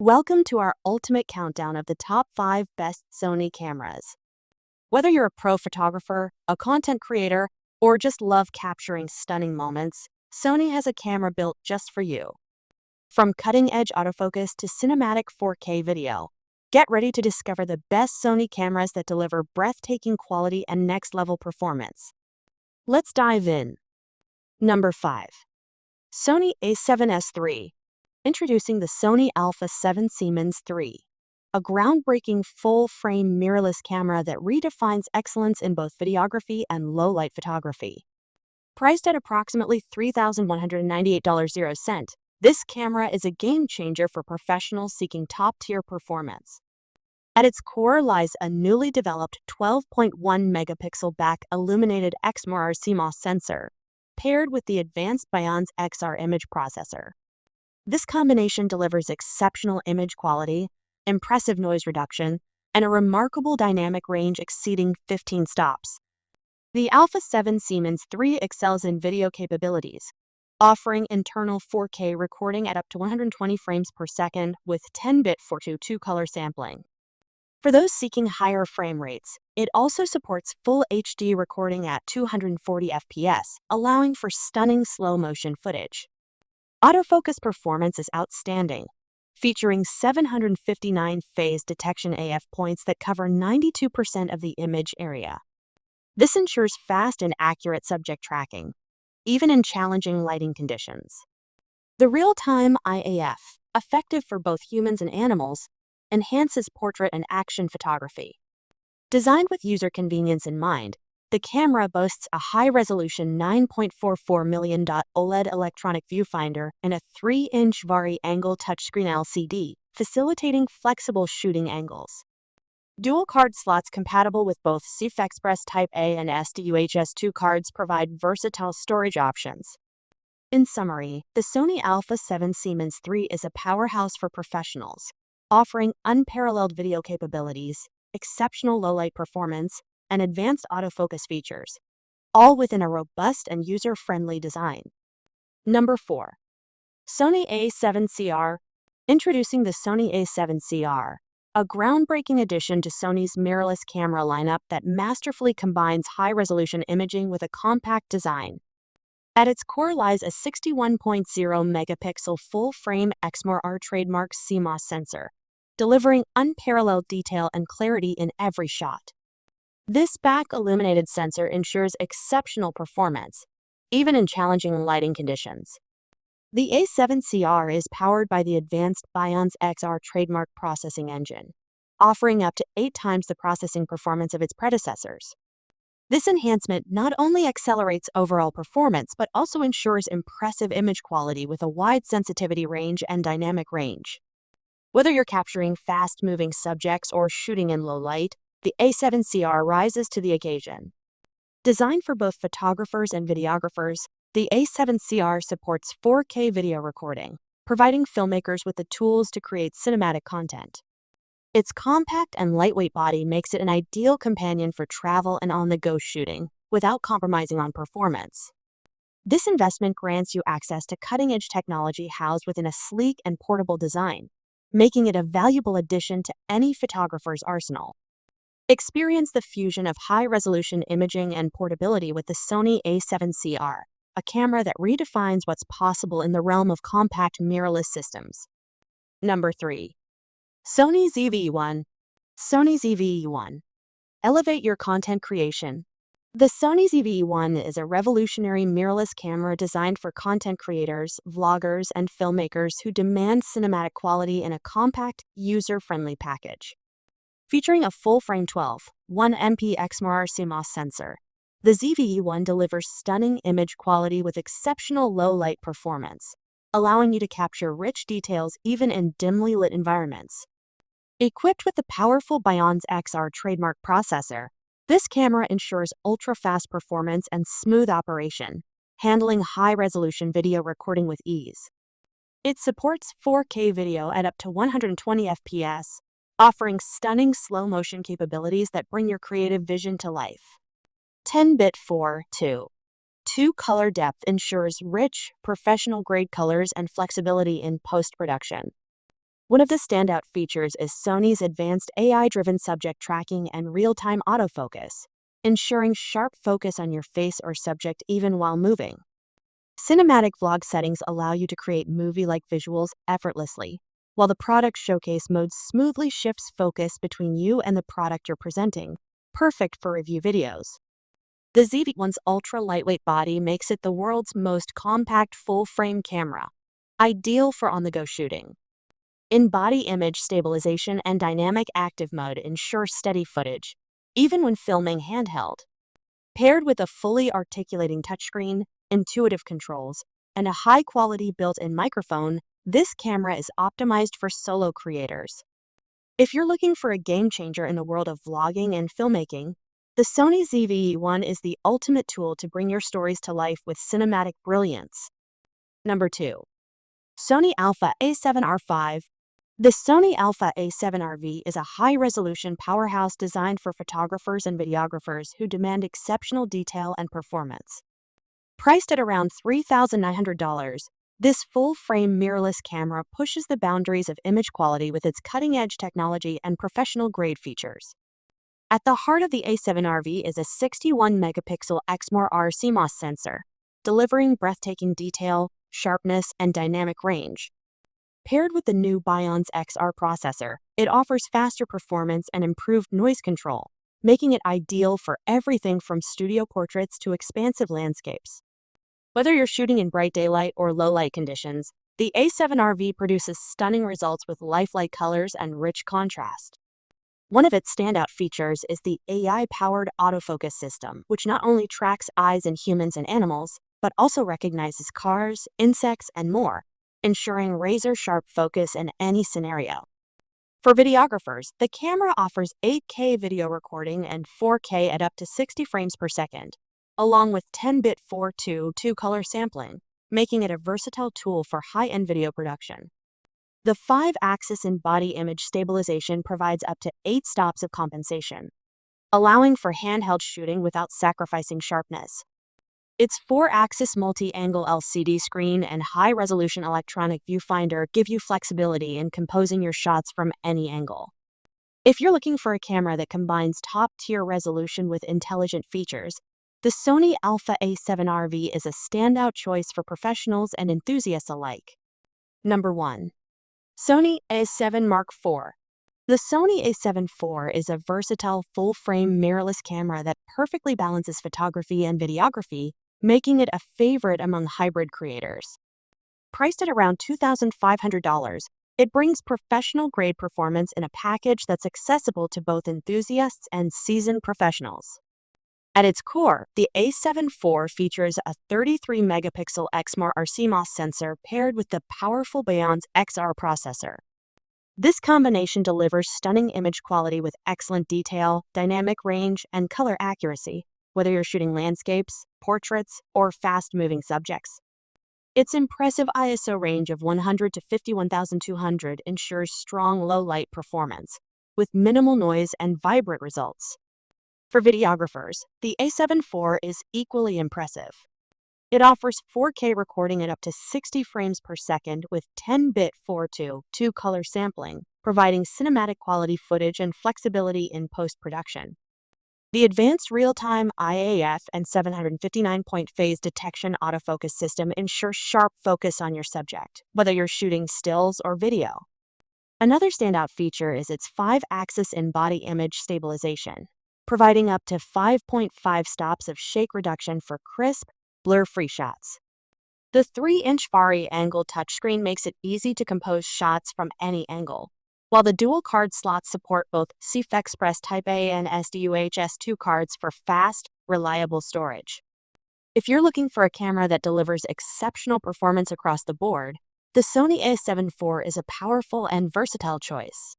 Welcome to our ultimate countdown of the top 5 best Sony cameras. Whether you're a pro photographer, a content creator, or just love capturing stunning moments, Sony has a camera built just for you. From cutting-edge autofocus to cinematic 4K video, get ready to discover the best Sony cameras that deliver breathtaking quality and next-level performance. Let's dive in. Number 5. Sony A7S III. Introducing the Sony Alpha A7C R, a groundbreaking full-frame mirrorless camera that redefines excellence in both videography and low-light photography. Priced at approximately $3,198.00, this camera is a game-changer for professionals seeking top-tier performance. At its core lies a newly developed 12.1-megapixel back-illuminated XMR CMOS sensor, paired with the advanced Bionz XR image processor. This combination delivers exceptional image quality, impressive noise reduction, and a remarkable dynamic range exceeding 15 stops. The Alpha A7C R excels in video capabilities, offering internal 4K recording at up to 120 frames per second with 10-bit 4:2 color sampling. For those seeking higher frame rates, it also supports full HD recording at 240 FPS, allowing for stunning slow-motion footage. Autofocus performance is outstanding, featuring 759 phase detection AF points that cover 92% of the image area. This ensures fast and accurate subject tracking, even in challenging lighting conditions. The real-time IAF, effective for both humans and animals, enhances portrait and action photography. Designed with user convenience in mind, the camera boasts a high-resolution 9.44 million OLED electronic viewfinder and a 3-inch vari-angle touchscreen LCD, facilitating flexible shooting angles. Dual card slots compatible with both CF Express Type A and SDUHS2 cards provide versatile storage options. In summary, the Sony Alpha A7C R is a powerhouse for professionals, offering unparalleled video capabilities, exceptional low-light performance, and advanced autofocus features, all within a robust and user-friendly design. Number 4. Sony A7C R. Introducing the Sony A7C R, a groundbreaking addition to Sony's mirrorless camera lineup that masterfully combines high-resolution imaging with a compact design. At its core lies a 61.0-megapixel full-frame XMR trademark CMOS sensor, delivering unparalleled detail and clarity in every shot. This back-illuminated sensor ensures exceptional performance, even in challenging lighting conditions. The A7C R is powered by the advanced Bionz XR trademark processing engine, offering up to 8 times the processing performance of its predecessors. This enhancement not only accelerates overall performance but also ensures impressive image quality with a wide sensitivity range and dynamic range. Whether you're capturing fast-moving subjects or shooting in low light, the A7C R rises to the occasion. Designed for both photographers and videographers, the A7C R supports 4K video recording, providing filmmakers with the tools to create cinematic content. Its compact and lightweight body makes it an ideal companion for travel and on-the-go shooting, without compromising on performance. This investment grants you access to cutting-edge technology housed within a sleek and portable design, making it a valuable addition to any photographer's arsenal. Experience the fusion of high-resolution imaging and portability with the Sony A7C R, a camera that redefines what's possible in the realm of compact mirrorless systems. Number 3. Sony ZV-E1. Sony ZV-E1. Elevate your content creation. The Sony ZV-E1 is a revolutionary mirrorless camera designed for content creators, vloggers, and filmmakers who demand cinematic quality in a compact, user-friendly package. Featuring a full-frame 12.1 MP XMR CMOS sensor, the ZV-E1 delivers stunning image quality with exceptional low-light performance, allowing you to capture rich details even in dimly lit environments. Equipped with the powerful Bionz XR trademark processor, this camera ensures ultra-fast performance and smooth operation, handling high-resolution video recording with ease. It supports 4K video at up to 120 FPS, offering stunning slow-motion capabilities that bring your creative vision to life. 10-bit 4:2 color depth ensures rich, professional-grade colors and flexibility in post-production. One of the standout features is Sony's advanced AI-driven subject tracking and real-time autofocus, ensuring sharp focus on your face or subject even while moving. Cinematic vlog settings allow you to create movie-like visuals effortlessly, while the product showcase mode smoothly shifts focus between you and the product you're presenting, perfect for review videos. The ZV-1's ultra-lightweight body makes it the world's most compact full-frame camera, ideal for on-the-go shooting. In-body image stabilization and dynamic active mode ensure steady footage, even when filming handheld. Paired with a fully articulating touchscreen, intuitive controls, and a high-quality built-in microphone, this camera is optimized for solo creators. If you're looking for a game changer in the world of vlogging and filmmaking, the Sony ZV-1 is the ultimate tool to bring your stories to life with cinematic brilliance. Number 2. Sony Alpha A7R. The Sony Alpha A7R is a high-resolution powerhouse designed for photographers and videographers who demand exceptional detail and performance. Priced at around $3,900, this full-frame mirrorless camera pushes the boundaries of image quality with its cutting-edge technology and professional-grade features. At the heart of the A7R is a 61-megapixel XMR CMOS sensor, delivering breathtaking detail, sharpness, and dynamic range. Paired with the new Bion's XR processor, it offers faster performance and improved noise control, making it ideal for everything from studio portraits to expansive landscapes. Whether you're shooting in bright daylight or low-light conditions, the A7R produces stunning results with lifelike colors and rich contrast. One of its standout features is the AI-powered autofocus system, which not only tracks eyes in humans and animals, but also recognizes cars, insects, and more, ensuring razor-sharp focus in any scenario. For videographers, the camera offers 8K video recording and 4K at up to 60 frames per second, along with 10-bit 4:2 two-color sampling, making it a versatile tool for high-end video production. The 5-axis in-body image stabilization provides up to 8 stops of compensation, allowing for handheld shooting without sacrificing sharpness. Its 4-axis multi-angle LCD screen and high-resolution electronic viewfinder give you flexibility in composing your shots from any angle. If you're looking for a camera that combines top-tier resolution with intelligent features, the Sony Alpha A7R is a standout choice for professionals and enthusiasts alike. Number 1. Sony A7 Mark IV. The Sony A7 IV is a versatile full-frame mirrorless camera that perfectly balances photography and videography, making it a favorite among hybrid creators. Priced at around $2,500, it brings professional-grade performance in a package that's accessible to both enthusiasts and seasoned professionals. At its core, the A7 IV features a 33-megapixel XMR CMOS sensor paired with the powerful Bion's XR processor. This combination delivers stunning image quality with excellent detail, dynamic range, and color accuracy, whether you're shooting landscapes, portraits, or fast-moving subjects. Its impressive ISO range of 100 to 51,200 ensures strong low-light performance, with minimal noise and vibrant results. For videographers, the A7 IV is equally impressive. It offers 4K recording at up to 60 frames per second with 10-bit 4:2 two-color sampling, providing cinematic quality footage and flexibility in post-production. The advanced real-time IAF and 759-point phase detection autofocus system ensures sharp focus on your subject, whether you're shooting stills or video. Another standout feature is its 5-axis in-body image stabilization, providing up to 5.5 stops of shake reduction for crisp, blur-free shots. The 3-inch vari-angle touchscreen makes it easy to compose shots from any angle, while the dual card slots support both CF Express Type A and SDUHS2 cards for fast, reliable storage. If you're looking for a camera that delivers exceptional performance across the board, the Sony A7 IV is a powerful and versatile choice.